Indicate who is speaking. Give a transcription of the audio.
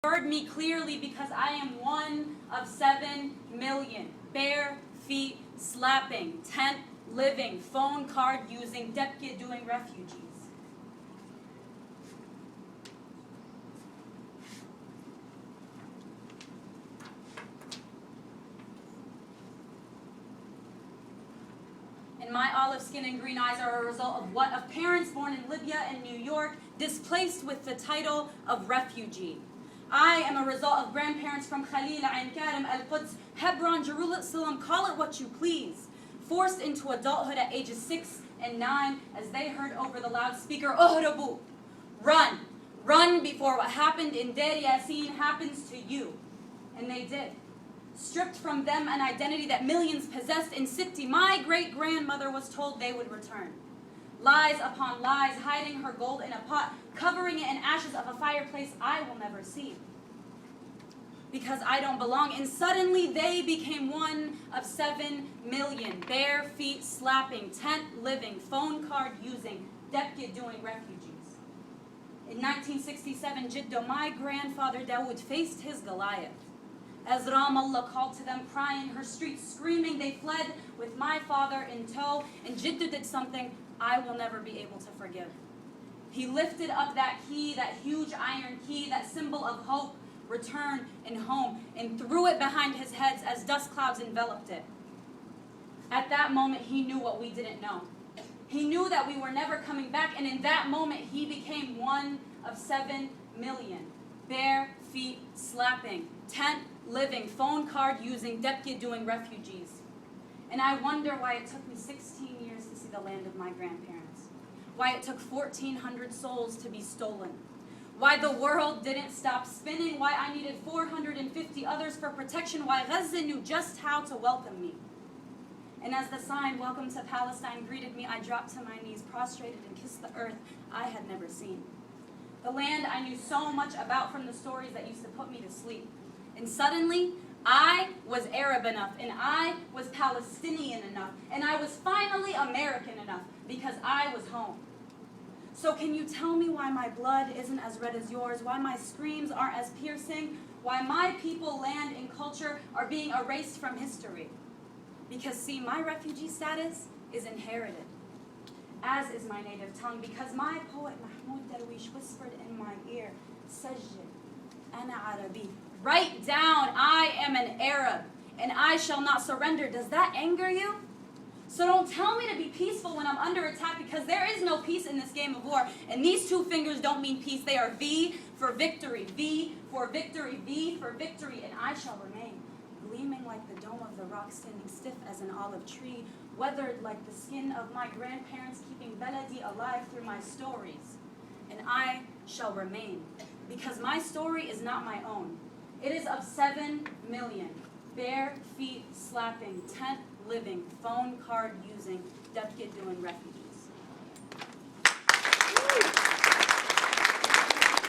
Speaker 1: Heard me clearly because I am one of 7 million bare feet slapping, tent living, phone card using, depke doing refugees. And my olive skin and green eyes are a result of what? Of parents born in Libya and New York, displaced with the title of refugee. I am a result of grandparents from Hale, Ain Karim, Al-Quds, Hebron, Jerusalem, call it what you please, forced into adulthood at ages 6 and 9 as they heard over the loudspeaker, Uhrabu, run, run before what happened in Deir Yassin happens to you. And they did. Stripped from them an identity that millions possessed in Sitti, my great-grandmother was told they would return. Lies upon lies, hiding her gold in a pot, covering it in ashes of a fireplace I will never see. Because I don't belong. And suddenly they became one of 7 million bare feet slapping, tent living, phone card using, depke doing refugees. In 1967, Jiddo, my grandfather Dawood faced his Goliath. As Ramallah called to them, crying her streets, screaming, they fled with my father in tow, and Jiddu did something I will never be able to forgive. He lifted up that key, that huge iron key, that symbol of hope, return, and home, and threw it behind his heads as dust clouds enveloped it. At that moment, he knew what we didn't know. He knew that we were never coming back, and in that moment, he became one of 7 million bare feet slapping, tent living, phone card using, depke doing refugees. And I wonder why it took me 16 years to see the land of my grandparents. Why it took 1,400 souls to be stolen. Why the world didn't stop spinning. Why I needed 450 others for protection. Why Gaza knew just how to welcome me. And as the sign, "Welcome to Palestine," greeted me, I dropped to my knees, prostrated and kissed the earth I had never seen. The land I knew so much about from the stories that used to put me to sleep. And suddenly, I was Arab enough, and I was Palestinian enough, and I was finally American enough, because I was home. So can you tell me why my blood isn't as red as yours, why my screams aren't as piercing, why my people, land, and culture are being erased from history? Because see, my refugee status is inherited, as is my native tongue, because my poet Mahmoud Darwish whispered in my ear, Sajjid, Ana Arabi. Write down, I am an Arab, and I shall not surrender. Does that anger you? So don't tell me to be peaceful when I'm under attack, because there is no peace in this game of war. And these 2 fingers don't mean peace. They are V for victory, V for victory, V for victory, and I shall remain. Gleaming like the dome of the rock, standing stiff as an olive tree, weathered like the skin of my grandparents, keeping Baladi alive through my stories. And I shall remain, because my story is not my own. It is of 7 million bare feet slapping, tent living, phone card using, depke doing refugees.